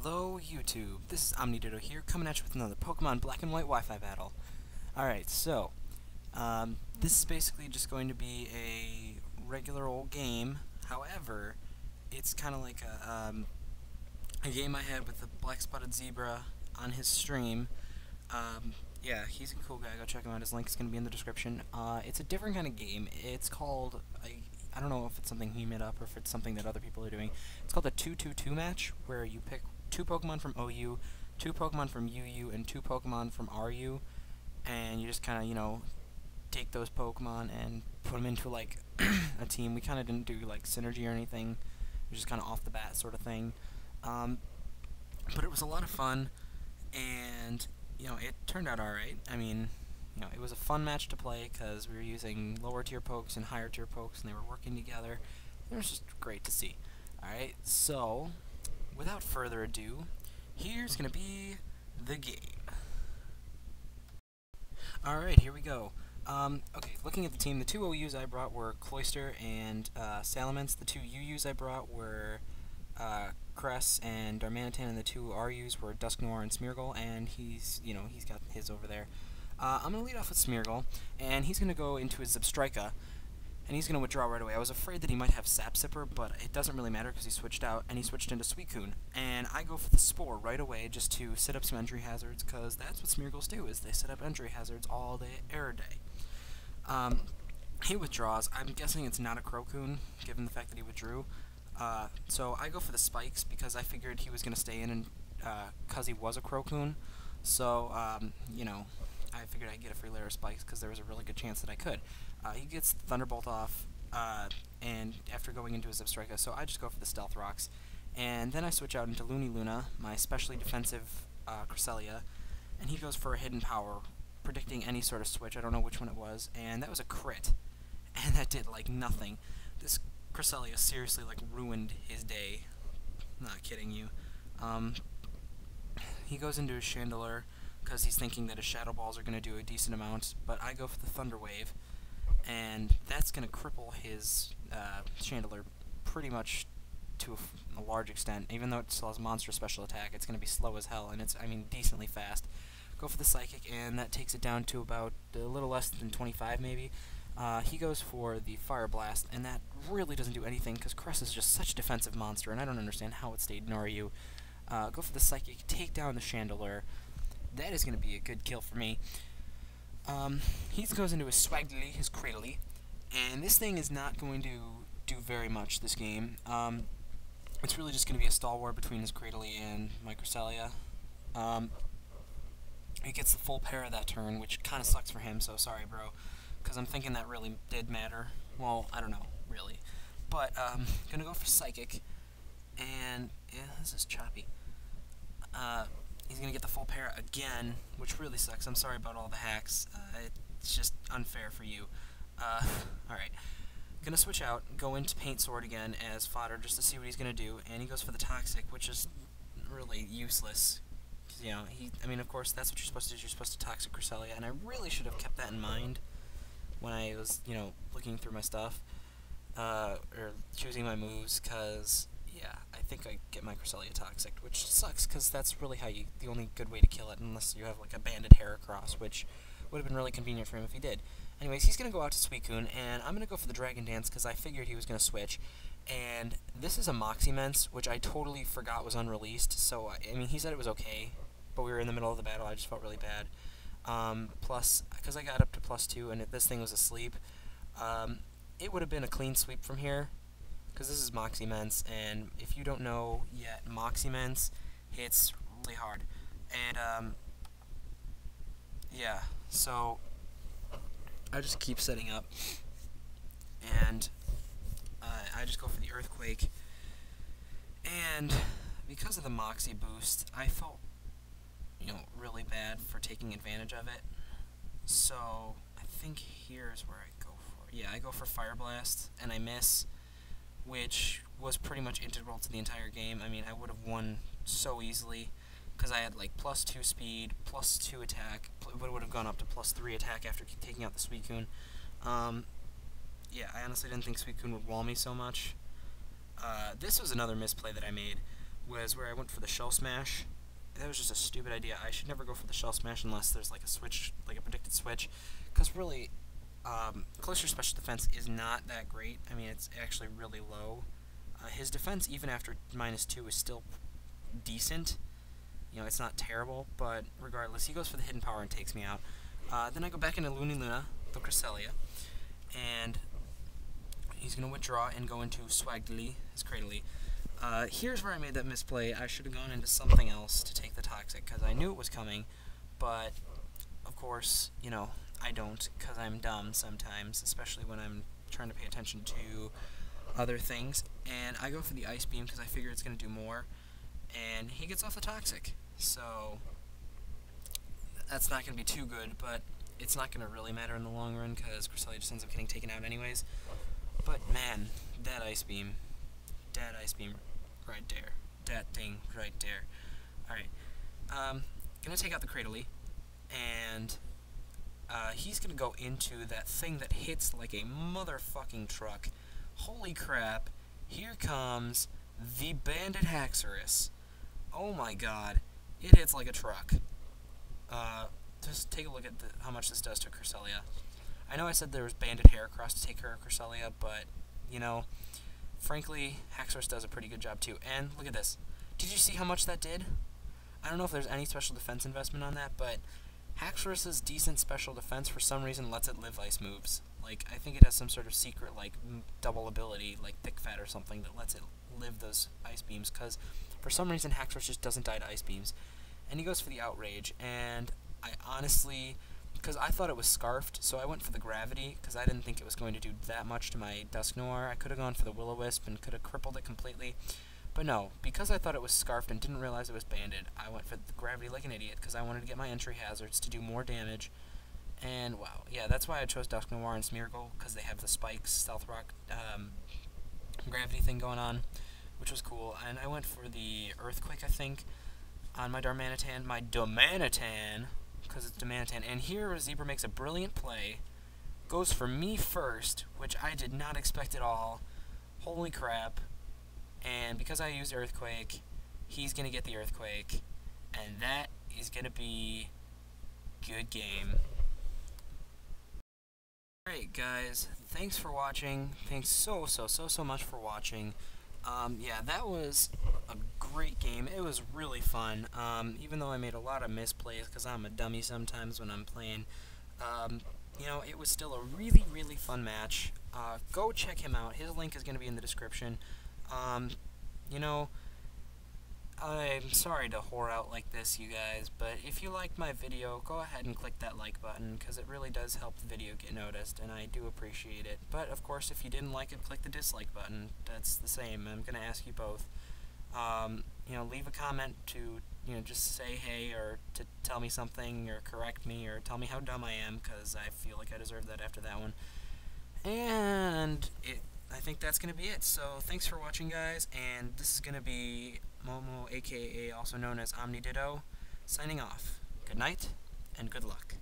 Hello YouTube, this is OmniDitto here, coming at you with another Pokemon Black and White Wi-Fi battle. Alright, so, this is basically just going to be a regular old game. However, it's kind of like a game I had with the Black Spotted Zebra on his stream. Yeah, he's a cool guy, go check him out, his link is going to be in the description. It's a different kind of game. It's called, I don't know if it's something he made up or if it's something that other people are doing. It's called a 2-2-2 match, where you pick 2 Pokemon from OU, 2 Pokemon from UU, and 2 Pokemon from RU, and you just kind of, take those Pokemon and put them into, like, a team. We kind of didn't do, like, synergy or anything. It was just kind of off the bat sort of thing. But it was a lot of fun, and, it turned out alright. I mean, it was a fun match to play because we were using lower tier pokes and higher tier pokes, and they were working together. It was just great to see. Alright, so, without further ado, here's going to be the game. Alright, here we go. Okay, looking at the team, the 2 OUs I brought were Cloyster and Salamence. The 2 UUs I brought were Cress and Darmanitan, and the 2 RUs were Dusknoir and Smeargle, and he's got his over there. I'm going to lead off with Smeargle, and he's going to go into his Zebstrika, and he's going to withdraw right away. I was afraid that he might have Sap Sipper, but it doesn't really matter because he switched out, and he switched into Suicune. And I go for the Spore right away just to set up some entry hazards, because that's what Smeargles do, is they set up entry hazards all day, every day. He withdraws. I'm guessing it's not a Crocoon, given the fact that he withdrew. So I go for the Spikes, because I figured he was going to stay in, and because he was a Crocoon. So, I figured I'd get a free layer of Spikes because there was a really good chance that I could. He gets Thunderbolt off, and after going into his Zebstrika, so I just go for the Stealth Rocks. And then I switch out into Luniluna, my especially defensive Cresselia, and he goes for a Hidden Power, predicting any sort of switch. I don't know which one it was, and that was a crit. And that did, like, nothing. This Cresselia seriously, like, ruined his day. Not kidding you. He goes into his Chandelure, because he's thinking that his Shadow Balls are going to do a decent amount, but I go for the Thunder Wave, and that's going to cripple his Chandelure pretty much to a large extent. Even though it still has monster special attack, it's going to be slow as hell, and it's, decently fast. Go for the Psychic, and that takes it down to about a little less than 25, maybe. He goes for the Fire Blast, and that really doesn't do anything, because Cress is just such a defensive monster, and I don't understand how it stayed in RU. Go for the Psychic, take down the Chandelure. That is going to be a good kill for me. He goes into his Swagly, his Cradily, and this thing is not going to do very much this game. It's really just going to be a stall war between his Cradily and my Cresselia. He gets the full pair of that turn, which kind of sucks for him, so sorry, bro, because I'm thinking that really did matter. Well, I don't know, really. But, going to go for Psychic, and, yeah, this is choppy. He's going to get the full pair again, which really sucks. I'm sorry about all the hacks. It's just unfair for you. Alright. Going to switch out, go into Paint Sword again as fodder just to see what he's going to do, and he goes for the Toxic, which is really useless. Of course, that's what you're supposed to do. You're supposed to Toxic Cresselia, and I really should have kept that in mind when I was, looking through my stuff, or choosing my moves, because yeah, I think I get my Cresselia Toxic, which sucks, because that's really the only good way to kill it, unless you have, like, a banded Heracross, which would have been really convenient for him if he did. Anyways, he's going to go out to Suicune, and I'm going to go for the Dragon Dance, because I figured he was going to switch, and this is a Moximence, which I totally forgot was unreleased, so, he said it was okay, but we were in the middle of the battle, I just felt really bad. Plus, because I got up to +2, and this thing was asleep, it would have been a clean sweep from here, because this is Moximence, and if you don't know yet, Moximence hits really hard. And, yeah, so I just keep setting up, and I just go for the Earthquake, and because of the Moxie boost, I felt, really bad for taking advantage of it, so I think here's where I go for. Yeah, I go for Fire Blast, and I miss, which was pretty much integral to the entire game. I would have won so easily, because I had, like, +2 speed, +2 attack, it would have gone up to +3 attack after taking out the Suicune. Yeah, I honestly didn't think Suicune would wall me so much. This was another misplay that I made, was where I went for the shell smash. That was just a stupid idea. I should never go for the shell smash unless there's like a switch, like a predicted switch, because really, Cloister's special defense is not that great. I mean, it's actually really low. His defense, even after -2, is still decent. You know, it's not terrible, but regardless, he goes for the hidden power and takes me out. Then I go back into Looney Luna, the Cresselia, and he's going to withdraw and go into Swagdly, his Cradily. Here's where I made that misplay. I should have gone into something else to take the Toxic, because I knew it was coming, but, of course, you know, I don't, because I'm dumb sometimes, especially when I'm trying to pay attention to other things, and I go for the Ice Beam because I figure it's going to do more, and he gets off the Toxic, so that's not going to be too good, but it's not going to really matter in the long run, because Cresselia just ends up getting taken out anyways. But man, that Ice Beam right there, that thing right there. Alright, gonna take out the Cradily, and he's gonna go into that thing that hits like a motherfucking truck. Holy crap, here comes the Banded Haxorus. Oh my god, it hits like a truck. Just take a look at how much this does to Cresselia. I know I said there was Banded Heracross to take care of Cresselia, but, you know, frankly, Haxorus does a pretty good job too. And look at this. Did you see how much that did? I don't know if there's any special defense investment on that, but Haxorus's decent special defense for some reason lets it live ice moves. Like, I think it has some sort of secret, like, double ability, like Thick Fat or something, that lets it live those ice beams, because for some reason Haxorus just doesn't die to ice beams. And he goes for the Outrage, and I honestly, because I thought it was Scarfed, so I went for the Gravity, because I didn't think it was going to do that much to my Dusknoir. I could have gone for the Will-O-Wisp and could have crippled it completely. But no, because I thought it was Scarfed and didn't realize it was Banded, I went for the Gravity like an idiot, because I wanted to get my entry hazards to do more damage. And wow, yeah, that's why I chose Dusknoir and Smeargle, because they have the Spikes, Stealth Rock, Gravity thing going on, which was cool. And I went for the Earthquake, I think, on my Darmanitan. Because it's Darmanitan. And here Zebra makes a brilliant play, goes for me first, which I did not expect at all. Holy crap. And because I used Earthquake, he's going to get the Earthquake, and that is going to be good game. Alright guys, thanks for watching. Thanks so much for watching. Yeah, that was a great game. It was really fun, even though I made a lot of misplays because I'm a dummy sometimes when I'm playing. You know, it was still a really fun match. Go check him out. His link is going to be in the description. You know, I'm sorry to whore out like this, you guys, but if you liked my video, go ahead and click that like button, because it really does help the video get noticed, and I do appreciate it. But, of course, if you didn't like it, click the dislike button. That's the same. I'm going to ask you both. You know, leave a comment to, you know, just say hey, or to tell me something, or correct me, or tell me how dumb I am, because I feel like I deserve that after that one. And I think that's going to be it. So thanks for watching, guys, and this is going to be Momo, aka also known as Omniditto, signing off. Good night, and good luck.